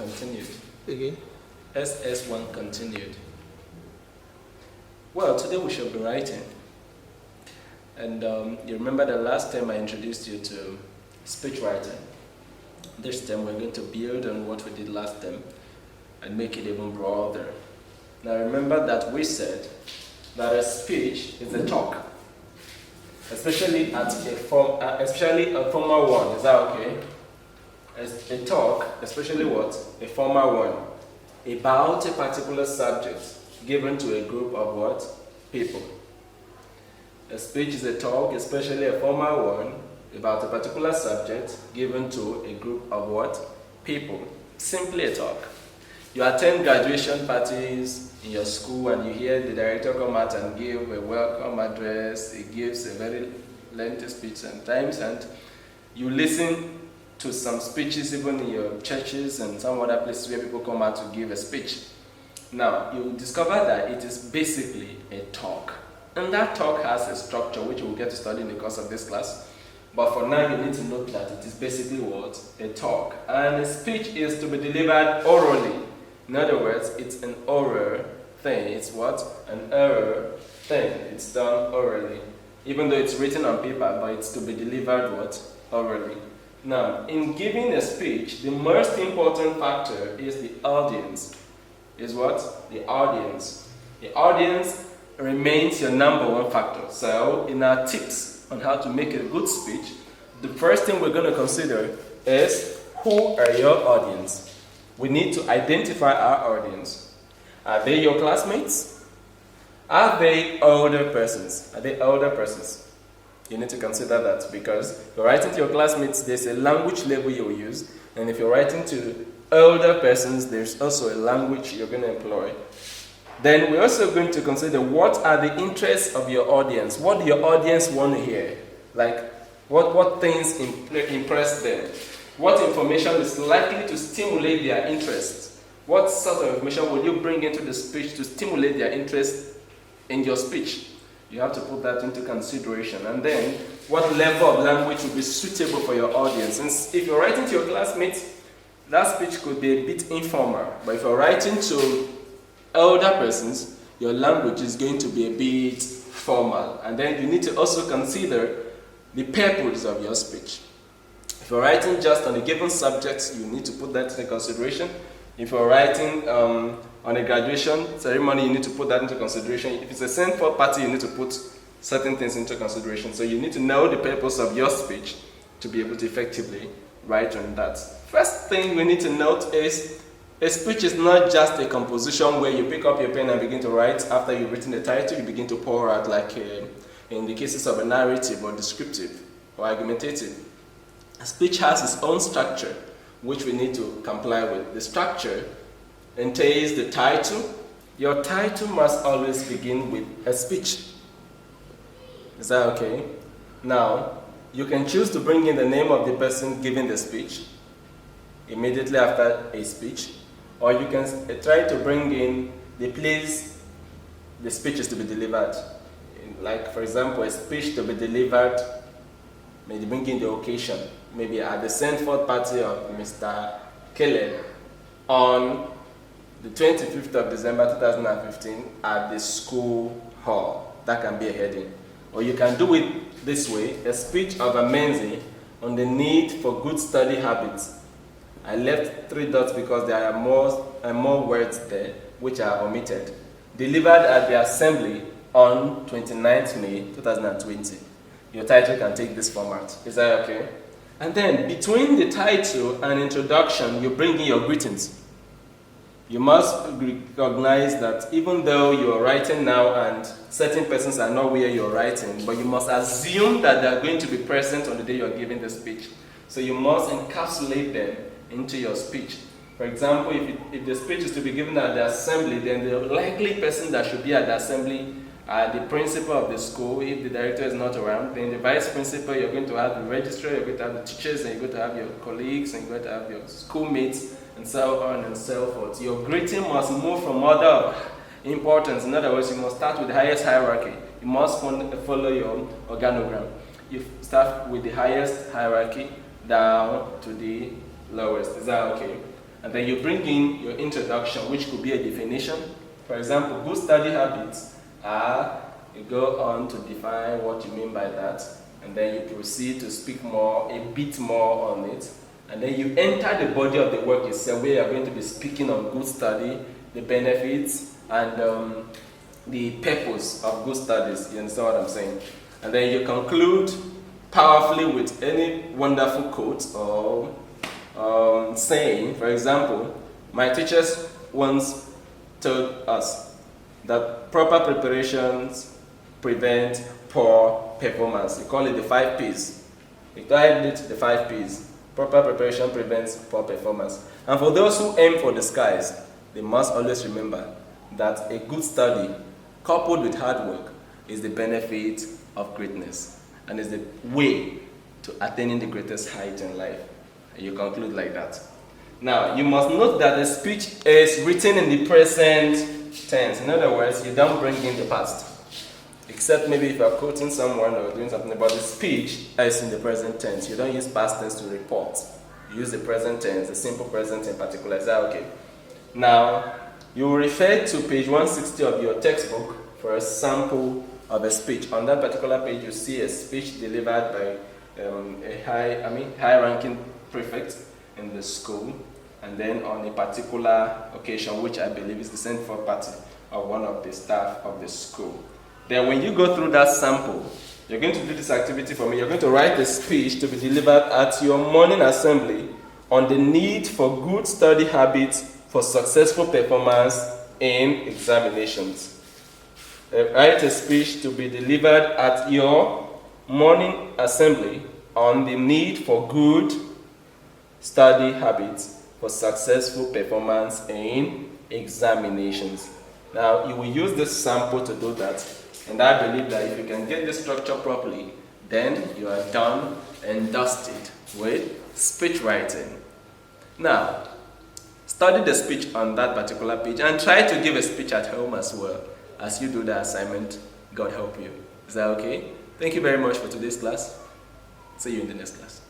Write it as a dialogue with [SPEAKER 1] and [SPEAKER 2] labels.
[SPEAKER 1] continued.
[SPEAKER 2] Okay.
[SPEAKER 1] SS1 continued. Well, today we shall be writing. And you remember the last time I introduced you to speech writing. This time we're going to build on what we did last time and make it even broader. Now remember that we said that a speech is a talk, especially a formal one. Is that okay? As a talk, especially what? A formal one, about a particular subject given to a group of what? People. A speech is a talk, especially a formal one, about a particular subject given to a group of what? People. Simply a talk. You attend graduation parties in your school and you hear the director come out and give a welcome address. He gives a very lengthy speech sometimes, and you listen to some speeches even in your churches and some other places where people come out to give a speech. Now, you discover that it is basically a talk. And that talk has a structure which we'll get to study in the course of this class. But for now, you need to note that it is basically what? A talk. And a speech is to be delivered orally. In other words, it's an oral thing. It's what? An oral thing. It's done orally. Even though it's written on paper, but it's to be delivered what? Orally. Now, in giving a speech, the most important factor is the audience. Is what? The audience. The audience remains your number one factor. So, in our tips on how to make a good speech, the first thing we're going to consider is who are your audience. We need to identify our audience. Are they your classmates? Are they older persons? Are they older persons? You need to consider that, because if you're writing to your classmates, there's a language level you'll use, and if you're writing to older persons, there's also a language you're going to employ. Then we're also going to consider what are the interests of your audience. What do your audience want to hear? Like, what things impress them? What information is likely to stimulate their interest? What sort of information will you bring into the speech to stimulate their interest in your speech? You have to put that into consideration. And then, what level of language will be suitable for your audience? And if you're writing to your classmates, that speech could be a bit informal. But if you're writing to older persons, your language is going to be a bit formal. And then you need to also consider the purpose of your speech. If you're writing just on a given subject, you need to put that into consideration. If you're writing on a graduation ceremony, you need to put that into consideration. If it's a send-forth party, you need to put certain things into consideration. So you need to know the purpose of your speech to be able to effectively write on that. First thing we need to note is a speech is not just a composition where you pick up your pen and begin to write. After you've written the title, you begin to pour out, like in the cases of a narrative or descriptive or argumentative. A speech has its own structure, which we need to comply with. The structure entails the title. Your title must always begin with a speech. Is that okay? Now, you can choose to bring in the name of the person giving the speech immediately after a speech, or you can try to bring in the place the speech is to be delivered. Like, for example, a speech to be delivered, maybe bring in the occasion, maybe at the send-forth party of Mr. Caleb on the 25th of December 2015 at the school hall. That can be a heading. Or you can do it this way: a speech of Amenzi on the need for good study habits. I left 3 dots because there are more words there which are omitted. Delivered at the assembly on 29th May 2020. Your title can take this format. Is that okay? And then between the title and introduction, you bring in your greetings. You must recognize that even though you are writing now and certain persons are not where you're writing, but you must assume that they are going to be present on the day you're giving the speech. So you must encapsulate them into your speech. For example, if the speech is to be given at the assembly, then the likely person that should be at the assembly are the principal of the school. If the director is not around, then the vice principal, you're going to have the registrar, you're going to have the teachers, and you're going to have your colleagues, and you're going to have your schoolmates, and so on and so forth. Your greeting must move from order of importance. In other words, you must start with the highest hierarchy. You must follow your organogram. You start with the highest hierarchy down to the lowest. Is that okay? And then you bring in your introduction, which could be a definition. For example, good study habits are, you go on to define what you mean by that, and then you proceed to speak a bit more on it. And then you enter the body of the work itself, where you are going to be speaking on good study, the benefits, and the purpose of good studies. You understand what I'm saying? And then you conclude powerfully with any wonderful quote or saying. For example, my teachers once told us that proper preparations prevent poor performance. We call it the 5 P's. We titled it the 5 P's. Proper preparation prevents poor performance. And for those who aim for the skies, they must always remember that a good study coupled with hard work is the benefit of greatness and is the way to attaining the greatest height in life. And you conclude like that. Now, you must note that the speech is written in the present tense. In other words, you don't bring in the past. Except maybe if you're quoting someone or doing something about the speech is in the present tense. You don't use past tense to report. You use the present tense, the simple present in particular. Is that okay? Now, you will refer to page 160 of your textbook for a sample of a speech. On that particular page, you see a speech delivered by a high-ranking prefect in the school, and then on a particular occasion, which I believe is the central party of one of the staff of the school. Then when you go through that sample, you're going to do this activity for me. You're going to write a speech to be delivered at your morning assembly on the need for good study habits for successful performance in examinations. Write a speech to be delivered at your morning assembly on the need for good study habits for successful performance in examinations. Now, you will use this sample to do that. And I believe that if you can get this structure properly, then you are done and dusted with speech writing. Now, study the speech on that particular page and try to give a speech at home as well as you do the assignment. God help you. Is that okay? Thank you very much for today's class. See you in the next class.